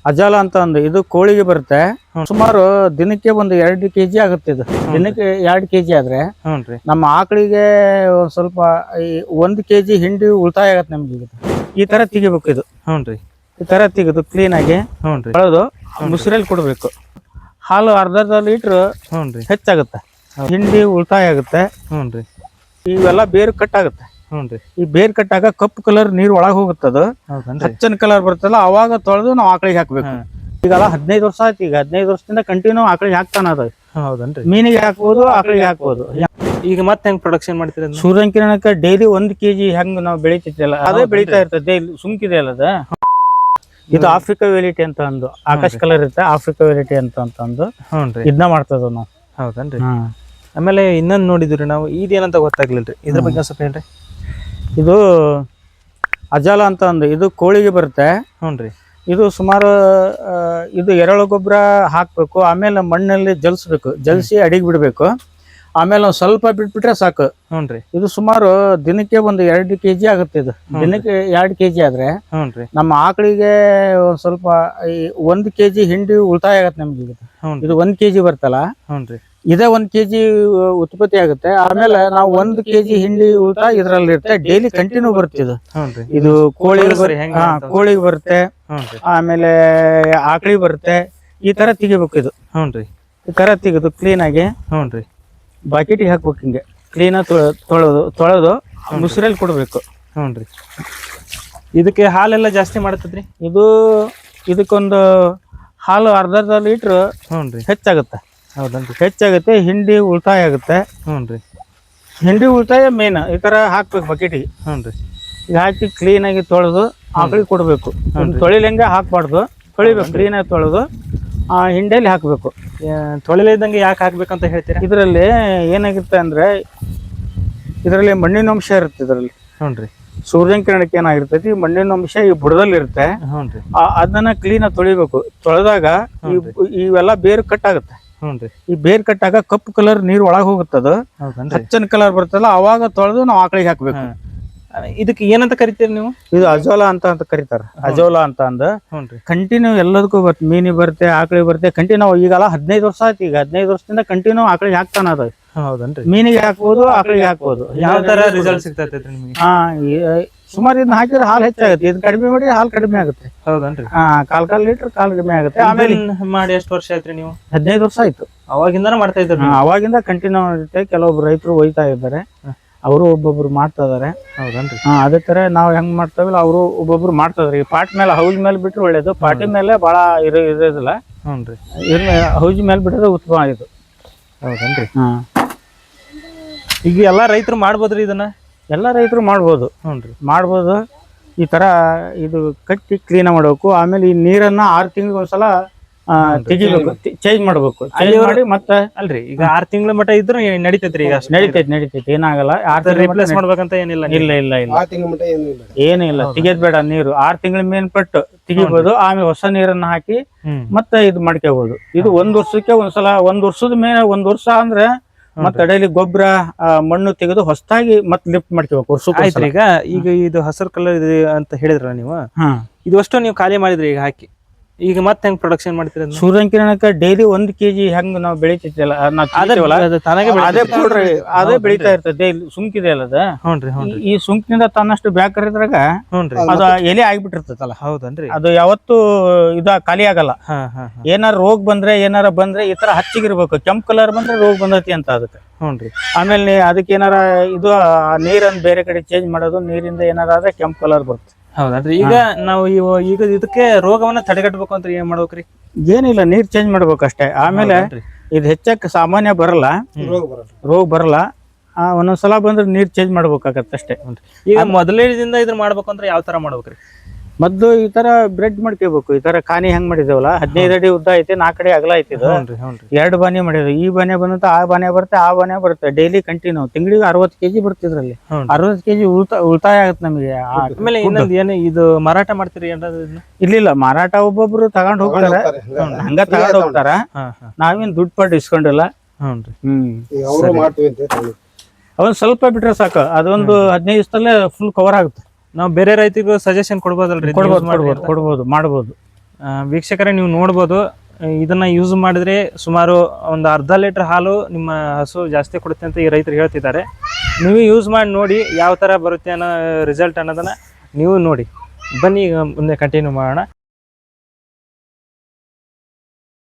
ಅಜಾಲ ಅಂತ ಒಂದು ಇದು ಕೋಳಿಗೆ ಬರುತ್ತೆ. ಸುಮಾರು ದಿನಕ್ಕೆ ಒಂದು 2 kg ಆಗುತ್ತೆ. ಇದು ದಿನಕ್ಕೆ 2 kg ಆದ್ರೆ ನಮ್ಮ ಆಕಳಿಗೆ ಒಂದ್ ಸ್ವಲ್ಪ 1 kg ಹಿಂಡಿ ಉಳಿತಾಯ ಆಗತ್ತೆ ನಮ್ಗೆ. ಈ ತರ ತೆಗಿಬೇಕು ಇದು. ಈ ತರ ತೆಗೆದು ಕ್ಲೀನ್ ಆಗಿ ತೊಳೆದು ಮುಸುರಲ್ಲಿ ಕೊಡ್ಬೇಕು. ಹಾಲು ಅರ್ಧ ಲೀಟರ್ ಹೆಚ್ಚಾಗುತ್ತೆ. ಹಿಂಡಿ ಉಳಿತಾಯ ಆಗುತ್ತೆ. ಇವೆಲ್ಲ ಬೇರು ಕಟ್ ಆಗುತ್ತೆ. ಈ ಬೇರ್ ಕಟ್ಟಾಗ ಕಪ್ಪು ಕಲರ್ ನೀರ್ ಒಳಗೆ ಹೋಗುತ್ತದು. ಹಚ್ಚನ್ ಕಲರ್ ಬರ್ತಲ್ಲ ಅವಾಗ ತೊಳೆದು ನಾವು ಆಕಳಿಗೆ ಹಾಕ್ಬೇಕು. ಈಗಲ್ಲ 15 ವರ್ಷ ಆಯ್ತು. ಈಗ 15 ವರ್ಷದಿಂದ ಕಂಟಿನ್ಯೂ ಆಕಳಿಗೆ ಹಾಕ್ತಾನ ಅದು. ಮೀನಿಗೆ ಹಾಕ್ಬೋದು, ಆಕಳಿಗೆ ಹಾಕ್ಬೋದು. ಈಗ ಮತ್ತೆ ಹೆಂಗ್ ಪ್ರೊಡಕ್ಷನ್ ಮಾಡ್ತೀರ? ಸೂರ್ಯಕಿರಣಕ್ಕೆ ಡೈಲಿ 1 kg ಹೆಂಗ್ ನಾವು ಬೆಳಿತಿದ್ದಲ್ಲ ಅದೇ ಬೆಳೀತಾ ಇರ್ತದೆ. ಸುಮ್ಕಿದೆ ಅಲ್ಲ ಅದು. ಇದು ಆಫ್ರಿಕಾ ವೆಲಿಟಿ ಅಂತ ಒಂದು ಆಕಾಶ ಕಲರ್ ಇರುತ್ತೆ. ಆಫ್ರಿಕಾ ವೆಲಿಟಿ ಅಂತ ಇದನ್ನ ಮಾಡ್ತದ ನಾವು. ಹೌದನ್ರಿ. ಆಮೇಲೆ ಇನ್ನೊಂದು ನೋಡಿದ್ರಿ ನಾವು, ಇದೇನಂತ ಗೊತ್ತಾಗ್ಲಿಲ್ರಿ, ಇದ್ರ ಬಗ್ಗೆ ಸ್ವಲ್ಪ ಹೇಳ್ರಿ. ಇದು ಅಜಾಲ ಅಂತ ಒಂದು ಇದು ಕೋಳಿಗೆ ಬರುತ್ತೆ. ಇದು ಸುಮಾರು ಇದು ಎರೆಹುಳ ಗೊಬ್ಬರ ಹಾಕ್ಬೇಕು. ಆಮೇಲೆ ಮಣ್ಣಲ್ಲಿ ಜಲ್ಸ್ಬೇಕು. ಜಲ್ಸಿ ಅಡಿಗೆ ಬಿಡ್ಬೇಕು. ಆಮೇಲೆ ಒಂದ್ ಸ್ವಲ್ಪ ಬಿಟ್ಬಿಟ್ರೆ ಸಾಕು. ಇದು ಸುಮಾರು ದಿನಕ್ಕೆ ಒಂದು 2 kg ಆಗುತ್ತೆ. ಇದು ದಿನಕ್ಕೆ 2 kg ಆದ್ರೆ ನಮ್ಮ ಆಕಳಿಗೆ ಒಂದ್ ಸ್ವಲ್ಪ 1 kg ಹಿಂಡಿ ಉಳಿತಾಯ ಆಗತ್ತೆ ನಮ್ಗೆ. ಇದು 1 kg ಬರ್ತಲ್ಲ, ಇದೇ 1 kg ಉತ್ಪತ್ತಿ ಆಗುತ್ತೆ. ಆಮೇಲೆ ನಾವು 1 kg ಹಿಂಡಿ ಉಳಿತಾಯ ಇದ್ರಲ್ಲಿ ಇರುತ್ತೆ. ಡೈಲಿ ಕಂಟಿನ್ಯೂ ಬರುತ್ತೆ ಇದು. ಇದು ಕೋಳಿಗೆ ಬರುತ್ತೆ, ಆಮೇಲೆ ಆಕಳಿಗೆ ಬರುತ್ತೆ. ಈ ತರ ತೆಗಿಬೇಕು ಇದು. ಈ ತರ ತೆಗೆದು ಕ್ಲೀನ್ ಆಗಿ ಬಕೆಟಿಗೆ ಹಾಕ್ಬೇಕು. ಹಿಂಗೆ ಕ್ಲೀನಾಗಿ ತೊಳೆದು ಮುಸುರಲ್ಲಿ ಕೊಡ್ಬೇಕು. ಇದಕ್ಕೆ ಹಾಲೆಲ್ಲ ಜಾಸ್ತಿ ಮಾಡತ್ತದ್ರಿ. ಇದಕ್ಕೊಂದು ಹಾಲು ಅರ್ಧ ಲೀಟರ್ ಹೆಚ್ಚಾಗುತ್ತೆ. ಹೆಚ್ಚಾಗುತ್ತೆ. ಹಿಂಡಿ ಉಳಿತಾಯ ಆಗುತ್ತೆ. ಹಿಂಡಿ ಉಳಿತಾಯ ಮೇನ್. ಈ ತರ ಹಾಕ್ಬೇಕು ಬಕೆಟಿಗೆ. ಈಗ ಹಾಕಿ ಕ್ಲೀನ್ ಆಗಿ ತೊಳೆದು ಆಕಳಿಗೆ ಕೊಡ್ಬೇಕು. ತೊಳಿಲಂಗೆ ಹಾಕ್ಬಾರ್ದು. ತೊಳಿಬೇಕು. ಕ್ಲೀನಾಗಿ ತೊಳೆದು ಹಿಂಡಿಯಲ್ಲಿ ಹಾಕ್ಬೇಕು. ತೊಳಿಲಿದ್ದಂಗೆ ಯಾಕೆ ಹಾಕ್ಬೇಕಂತ ಹೇಳ್ತೀರಾ? ಇದರಲ್ಲಿ ಏನಾಗುತ್ತೆ ಅಂದ್ರೆ ಇದರಲ್ಲಿ ಮಣ್ಣಿನ ಅಂಶ ಇರುತ್ತೆ. ಇದರಲ್ಲಿ ಸೂರ್ಯನ ಕಿರಣಕ್ಕೆ ಏನಾಗಿರ್ತೈತಿ, ಮಣ್ಣಿನ ಅಂಶ ಈ ಬುಡದಲ್ಲಿ ಇರುತ್ತೆ. ಅದನ್ನ ಕ್ಲೀನ್ ಆಗಿ ತೊಳಿಬೇಕು. ತೊಳೆದಾಗ ಇವೆಲ್ಲ ಬೇರು ಕಟ್ ಆಗುತ್ತೆ. ಈ ಬೇರ್ ಕಟ್ಟಾಗ ಕಪ್ಪು ಕಲರ್ ನೀರ್ ಒಳಗೆ ಹೋಗುತ್ತದು. ಹಚ್ಚನ್ ಕಲರ್ ಬರ್ತಲ್ಲ ಅವಾಗ ತೊಳೆದು ನಾವು ಆಕಳಿಗೆ ಹಾಕ್ಬೇಕು. ಇದಕ್ಕೆ ಏನಂತ ಕರಿತೀರಿ ನೀವು? ಇದು ಅಜೋಲಾ ಅಂತ ಕರೀತಾರ. ಅಜೋಲಾ ಅಂತ ಅಂದ ಕಂಟಿನ್ಯೂ ಎಲ್ಲದಕ್ಕೂ ಬರುತ್ತೆ. ಮೀನಿಗೆ ಬರುತ್ತೆ, ಆಕಳಿಗೆ ಬರುತ್ತೆ. ಕಂಟಿನ್ಯೂ ಈಗಲ್ಲ 15 ವರ್ಷ ಆಯ್ತು. ಈಗ 15 ವರ್ಷದಿಂದ ಕಂಟಿನ್ಯೂ ಆಕಳಿಗೆ ಹಾಕ್ತಾನ ಅದು. ಮೀನಿಗೆ ಹಾಕ್ಬೋದು, ಆಕಳಿಗೆ ಹಾಕ್ಬೋದು. ಯಾವ ತರ ರಿಸಲ್ಟ್ ಸಿಗ್ತೈತೆ ನಿಮಗೆ? ಸುಮಾರು ಇದನ್ನ ಹಾಕಿದ್ರೆ ಹಾಲು ಹೆಚ್ಚಾಗುತ್ತೆ. ಇದನ್ನ ಕಡಿಮೆ ಮಾಡಿ ಹಾಲು ಕಡಿಮೆ ಆಗುತ್ತೆ. ಹೌದನ್ರಿ. ಕಾಲ್ ಲೀಟರ್ ಕಾಲ್ ಕಡಿಮೆ ಆಗುತ್ತೆ. ಆಮೇಲೆ ಮಾಡಿ ಎಷ್ಟು ವರ್ಷ ಆಯ್ತ್ರಿ ನೀವು? 15 ವರ್ಷ ಆಯ್ತು. ಅವಾಗಿಂದ ಮಾಡ್ತಾ ಇದ್ದಾರೆ? ಅವಾಗಿಂದ ಕಂಟಿನ್ಯೂ ಇರುತ್ತೆ. ಕೆಲವೊಬ್ರು ರೈತರು ಒಯ್ತಾ ಇದ್ದಾರೆ. ಅವರು ಒಬ್ಬೊಬ್ರು ಮಾಡ್ತಾ ಇದಾರೆ. ಹೌದನ್ರಿ. ಅದೇ ತರ ನಾವು ಹೆಂಗ್ ಮಾಡ್ತಾವಿಲ್ಲ ಅವರು ಒಬ್ಬೊಬ್ರು ಮಾಡ್ತಾ ಇದಾರೆ. ಈ ಪಾಟ್ ಮೇಲೆ ಹೌಸ್ ಮೇಲೆ ಬಿಟ್ರೆ ಒಳ್ಳೇದು. ಪಾಟಿ ಮೇಲೆ ಬಹಳ ಇರೋದಿಲ್ಲ. ಹೌಸ್ ಮೇಲೆ ಬಿಟ್ಟರೆ ಉತ್ತಮ ಇದು. ಹೌದನ್ರಿ. ಈಗ ಎಲ್ಲಾ ರೈತರು ಮಾಡ್ಬೋದ್ರಿ ಇದನ್ನ? ಎಲ್ಲಾ ರೈತರು ಮಾಡ್ಬೋದು. ಮಾಡ್ಬೋದು. ಈ ತರ ಇದು ಕಟ್ಟಿ ಕ್ಲೀನ್ ಮಾಡ್ಬೇಕು. ಆಮೇಲೆ ಈ ನೀರನ್ನ 6 ತಿಂಗಳಿಗೆ ಒಂದ್ಸಲ ತೆಗಿಬೇಕು. ಚೇಂಜ್ ಮಾಡ್ಬೇಕು. ಮಾಡಿ ಮತ್ತೆ ಅಲ್ರಿ, ಈಗ 6 ತಿಂಗಳ ಮಟ್ಟ ಇದ್ರು ನಡಿತೈತ್ರಿ? ಈಗ ನಡಿತೈತಿ. ಏನಾಗಲ್ಲ. ರಿಪ್ಲೇಸ್ ಮಾಡ್ಬೇಕಂತ ಏನಿಲ್ಲ? ಇಲ್ಲ ಏನಿಲ್ಲ. ತೆಗಿಯೋದ್ ಬೇಡ. ನೀರು 6 ತಿಂಗಳ ಮೇಲ್ಪಟ್ಟು ತೆಗಿಬಹುದು. ಆಮೇಲೆ ಹೊಸ ನೀರನ್ನ ಹಾಕಿ ಮತ್ತೆ ಇದು ಮಾಡ್ಕೋಬಹುದು. ಇದು 1 ವರ್ಷಕ್ಕೆ ಒಂದ್ಸಲ. 1 ವರ್ಷದ ಮೇಲೆ 1 ವರ್ಷ ಅಂದ್ರೆ ಮತ್ತೆ ಡೈಲಿ ಗೊಬ್ಬರ ಮಣ್ಣು ತೆಗೆದು ಹೊಸದಾಗಿ ಮತ್ತೆ ಲಿಫ್ಟ್ ಮಾಡ್ಕೋಬೇಕು. ವರ್ಷಕ್ಕೆ. ಈಗ ಇದು ಹಸಿರು ಕಲರ್ ಇದೆ ಅಂತ ಹೇಳಿದ್ರ ನೀವು, ಇದು ಅಷ್ಟು ನೀವು ಖಾಲಿ ಮಾಡಿದ್ರಿ ಈಗ ಹಾಕಿ. ಈಗ ಮತ್ತೆ ಹೆಂಗ್ ಪ್ರೊಡಕ್ಷನ್ ಮಾಡ್ತೀರ? ಸೂರ್ಯನ ಕಿರಣಕ್ಕೆ ಡೈಲಿ 1 kg ಹೆಂಗ್ ನಾವು ಬೆಳಿತಿದ್ದಲ್ಲ ಅದೇ ಬೆಳೀತಾ ಇರ್ತದೆ. ಸುಂಕಿದೆ ಅಲ್ಲ ಅದು. ಈ ಸುಂಕಿನಿಂದ ತನ್ನಷ್ಟು ಬ್ಯಾಕ್ ಕರಿದ್ರಾಗ ಅದು ಎಲೆ ಆಗ್ಬಿಟ್ಟಿರ್ತದಲ್ಲ. ಹೌದನ್ರಿ. ಅದು ಯಾವತ್ತು ಖಾಲಿ ಆಗಲ್ಲ. ಏನಾರ ರೋಗ ಬಂದ್ರೆ ಈ ತರ ಹಚ್ಚಿಗಿರ್ಬೇಕು. ಕೆಂಪು ಕಲರ್ ಬಂದ್ರೆ ರೋಗ ಬಂದೈತಿ ಅಂತ ಅದಕ್ಕೆ. ಆಮೇಲೆ ಅದಕ್ಕೆ ಏನಾರ ಇದು ನೀರನ್ನ ಬೇರೆ ಕಡೆ ಚೇಂಜ್ ಮಾಡೋದು. ನೀರಿಂದ ಏನಾರ ಆದ್ರೆ ಕೆಂಪು ಕಲರ್ ಬರುತ್ತೆ. ಹೌದನ್ರಿ. ಈಗ ನಾವು ಈಗ ಇದಕ್ಕೆ ರೋಗವನ್ನ ತಡೆಗಟ್ಟಬೇಕು ಅಂತ ಏನ್ ಮಾಡ್ಬೇಕ್ರಿ? ಏನಿಲ್ಲ, ನೀರ್ ಚೇಂಜ್ ಮಾಡ್ಬೇಕು ಅಷ್ಟೇ. ಆಮೇಲೆ ಇದು ಹೆಚ್ಚಕ್ಕೆ ಸಾಮಾನ್ಯ ಬರಲ್ಲ, ರೋಗ ಬರಲ್ಲ. ಒಂದೊಂದ್ಸಲ ಬಂದ್ರೆ ನೀರ್ ಚೇಂಜ್ ಮಾಡ್ಬೇಕಾಗತ್ತೆ ಅಷ್ಟೇ. ಈಗ ಮೊದಲೇದಿಂದ ಇದನ್ನ ಮಾಡ್ಬೇಕು ಅಂದ್ರೆ ಯಾವ ತರ ಮಾಡ್ಬೇಕ್ರಿ? ಮದ್ದು ಈ ತರ ಬ್ರೆಡ್ ಮಾಡ್ಕೋಬೇಕು. ಈ ತರ ಕಾನಿ ಹೆಂಗ್ ಮಾಡಿದೇವಲ್ಲ, 15 ಅಡಿ ಉದ್ದ ಐತಿ, 4 ಅಡಿ ಅಗಲ ಐತಿ. 2 ಬಾನೆ ಮಾಡಿದ್ವಿ. ಈ ಬಾನೆ ಬಂದಂತ ಆ ಬಾನೆ ಬರುತ್ತೆ, ಆ ಬಾನೆ ಬರುತ್ತೆ. ಡೈಲಿ ಕಂಟಿನ್ಯೂ ತಿಂಗಳಿಗೆ 60 kg ಬರ್ತಿದ್ರಲ್ಲಿ. 60 kg ಉಳಿತಾಯ ಆಗತ್ತೆ ನಮಗೆ. ಆಮೇಲೆ ಇನ್ನೊಂದು ಏನು, ಇದು ಮಾರಾಟ ಮಾಡ್ತೀರಿ? ಇಲ್ಲ, ಮಾರಾಟ ಒಬ್ಬೊಬ್ರು ತಗೊಂಡ್ ಹೋಗ್ತಾರೆ. ಹಂಗ ತಗೊಂಡ್ ಹೋಗ್ತಾರ. ನಾವೇನ್ ದುಡ್ಡು ಪಟ್ಟು ಇಸ್ಕೊಂಡಿಲ್ಲ. ಅವನ್ ಸ್ವಲ್ಪ ಬಿಟ್ರೆ ಸಾಕು. ಅದೊಂದು 15 ದಿವಸದಲ್ಲೇ ಫುಲ್ ಕವರ್ ಆಗುತ್ತೆ. ನಾವು ಬೇರೆ ರೈತರಿಗೂ ಸಜೆಷನ್ ಕೊಡ್ಬೋದಲ್ರಿ? ಕೊಡ್ಬೋದು, ಮಾಡ್ಬೋದು. ವೀಕ್ಷಕರೇ ನೀವು ನೋಡ್ಬೋದು, ಇದನ್ನ ಯೂಸ್ ಮಾಡಿದ್ರೆ ಸುಮಾರು ಒಂದು ಅರ್ಧ ಲೀಟರ್ ಹಾಲು ನಿಮ್ಮ ಹಸು ಜಾಸ್ತಿ ಕೊಡುತ್ತೆ ಅಂತ ಈ ರೈತರು ಹೇಳ್ತಿದ್ದಾರೆ. ನೀವು ಯೂಸ್ ಮಾಡಿ ನೋಡಿ ಯಾವ ಥರ ಬರುತ್ತೆ ಅನ್ನೋ ರಿಸಲ್ಟ್ ಅನ್ನೋದನ್ನು ನೀವು ನೋಡಿ. ಬನ್ನಿ ಈಗ ಮುಂದೆ ಕಂಟಿನ್ಯೂ ಮಾಡೋಣ.